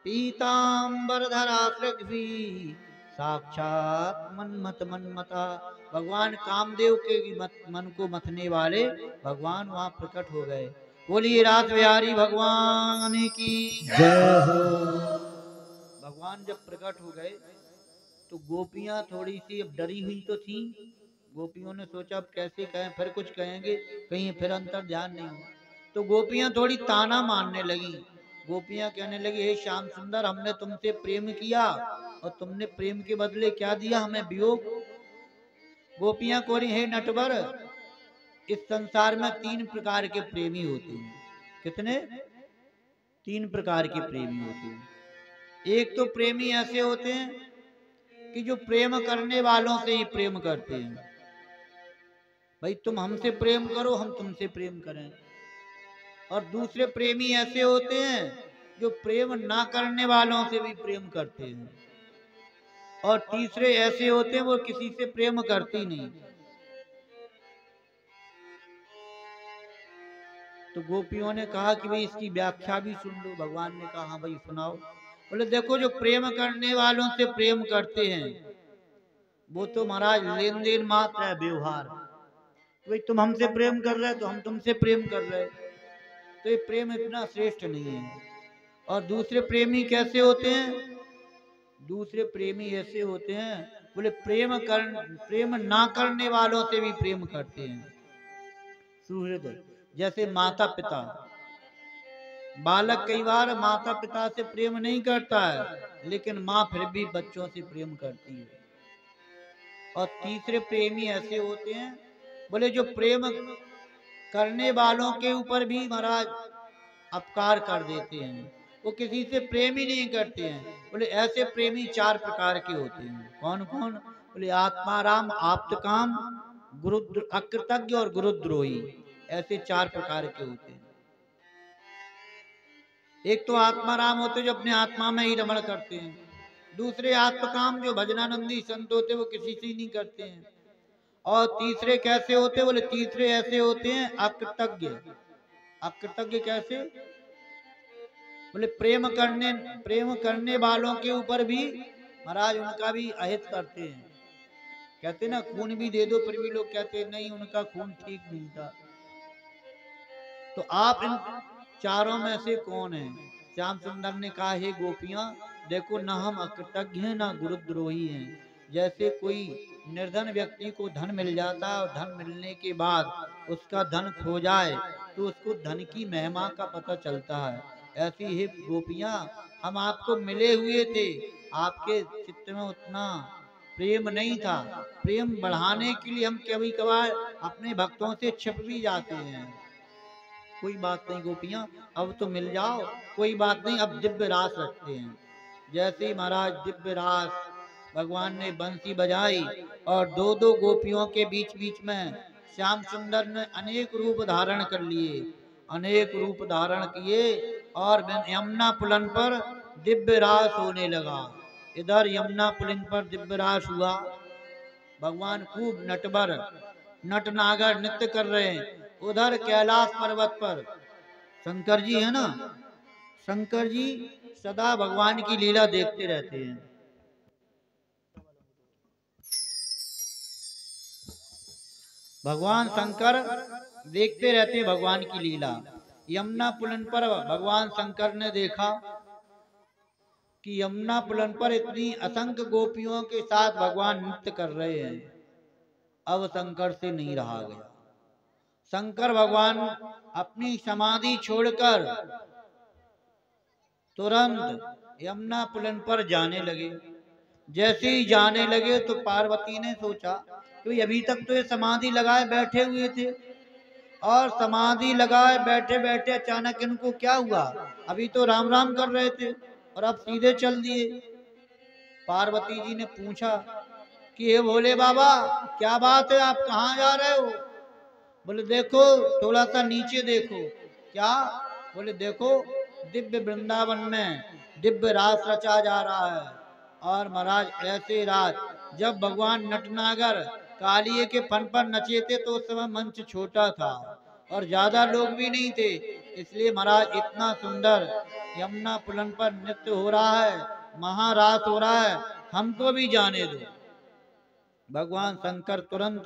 पीतांबरधरा सृग्वी साक्षात मन्मता। भगवान कामदेव के मन को मथने वाले भगवान वहां प्रकट हो गए। बोलिए रास बिहारी भगवान की जय हो। भगवान जब प्रकट हो गए तो गोपियां थोड़ी सी अब डरी हुई तो थी। गोपियों ने सोचा अब कैसे कहें, फिर कुछ कहेंगे कहीं फिर अंतर ध्यान नहीं हो। तो गोपियां थोड़ी ताना मारने लगी। गोपियां कहने लगी, हे श्याम सुंदर, हमने तुमसे प्रेम किया और तुमने प्रेम के बदले क्या दिया, हमें वियोग। गोपियां कोरी, हे नटवर, इस संसार में 3 प्रकार के प्रेमी होते हैं। कितने? 3 प्रकार के प्रेमी होते हैं। एक तो प्रेमी ऐसे होते हैं कि जो प्रेम करने वालों से ही प्रेम करते हैं। भाई तुम हमसे प्रेम करो, हम तुमसे प्रेम करें। और दूसरे प्रेमी ऐसे होते हैं जो प्रेम ना करने वालों से भी प्रेम करते हैं। और तीसरे ऐसे होते हैं वो किसी से प्रेम करती नहीं। तो गोपियों ने कहा कि भाई इसकी व्याख्या भी सुन लो। भगवान ने कहा हाँ भाई सुनाओ। बोले देखो, जो प्रेम करने वालों से प्रेम करते हैं वो तो महाराज लेन देन मात्र है, व्यवहार। भाई तुम हमसे प्रेम कर रहे तो हम तुमसे प्रेम कर रहे, तो ये प्रेम इतना श्रेष्ठ नहीं है। और दूसरे प्रेमी कैसे होते हैं? दूसरे प्रेमी ऐसे होते हैं, बोले प्रेम ना करने वालों से भी प्रेम करते हैं। सुहृद, जैसे माता पिता। बालक कई बार माता पिता से प्रेम नहीं करता है, लेकिन माँ फिर भी बच्चों से प्रेम करती है। और तीसरे प्रेमी ऐसे होते हैं, बोले जो प्रेम करने वालों के ऊपर भी महाराज अपकार कर देते हैं, वो किसी से प्रेम ही नहीं करते हैं। बोले ऐसे प्रेमी 4 प्रकार के होते हैं। कौन कौन? बोले आत्माराम, आप्तकाम, गुरु अकृतज्ञ और गुरुद्रोही। ऐसे 4 प्रकार के होते हैं। एक तो आत्माराम होते जो अपने आत्मा में ही रमण करते हैं। दूसरे आत्मकाम, जो भजनानंदी संत होते वो किसी से ही नहीं करते हैं। और तीसरे कैसे होते? बोले तीसरे ऐसे होते हैं अकृतज्ञ। अकृतज्ञ कैसे? बोले प्रेम करने वालों के ऊपर भी महाराज उनका भी अहित करते हैं। कहते ना खून भी दे दो, फिर भी लोग कहते नहीं उनका खून ठीक नहीं था। तो आप इन चारों में से कौन है? श्याम सुंदर ने कहा, हे गोपियां, देखो न हम अकृतज्ञ हैं न गुरुद्रोही हैं। जैसे कोई निर्धन व्यक्ति को धन मिल जाता है और धन मिलने के बाद उसका धन खो जाए तो उसको धन की महिमा का पता चलता है। ऐसी ही गोपियां, हम आपको मिले हुए थे, आपके चित्त में उतना प्रेम नहीं था। प्रेम बढ़ाने के लिए हम कभी कभार अपने भक्तों से छिप भी जाते हैं। कोई बात नहीं गोपियां, अब तो मिल जाओ, कोई बात नहीं, अब दिव्य रास रखते हैं। जैसे ही महाराज दिव्य रास भगवान ने बंसी बजाई और 2-2 गोपियों के बीच बीच में श्याम सुंदर ने अनेक रूप धारण कर लिए, अनेक रूप धारण किए और यमुना पुलन पर दिव्य रास होने लगा। इधर यमुना पुलन पर दिव्य रास हुआ। भगवान खूब नटवर नटनागर नृत्य कर रहे हैं। उधर कैलाश पर्वत पर शंकर जी है ना, शंकर जी सदा भगवान की लीला देखते रहते हैं। भगवान शंकर देखते रहते हैं भगवान की लीला। यमुना पुलन पर भगवान शंकर ने देखा कि यमुना पुलन पर इतनी असंख्य गोपियों के साथ भगवान नृत्य कर रहे हैं। अब शंकर से नहीं रहा गया। शंकर भगवान अपनी समाधि छोड़कर तुरंत यमुना पुलन पर जाने लगे। जैसे ही जाने लगे तो पार्वती ने सोचा कि अभी तक तो ये समाधि लगाए बैठे हुए थे और समाधि लगाए बैठे बैठे अचानक इनको क्या हुआ? अभी तो राम राम कर रहे थे और अब सीधे चल दिए। पार्वती जी ने पूछा कि हे भोले बाबा, क्या बात है, आप कहाँ जा रहे हो? बोले देखो, थोड़ा सा नीचे देखो। क्या? बोले देखो, दिव्य वृंदावन में दिव्य रास रचा जा रहा है। और महाराज ऐसे रात जब भगवान नटनागर कालिए के फन पर नचे थे तो उस समय मंच छोटा था और ज्यादा लोग भी नहीं थे। इसलिए महाराज इतना सुंदर यमुना पुलन पर नृत्य हो रहा है, महारास हो रहा है, हमको भी जाने दो। भगवान शंकर तुरंत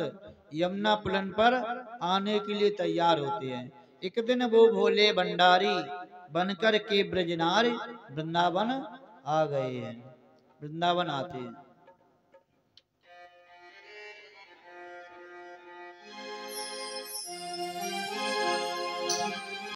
यमुना पुलन पर आने के लिए तैयार होते हैं। एक दिन वो भोले भंडारी बनकर के ब्रजनारी वृंदावन आ गए हैं, वृंदावन आते हैं।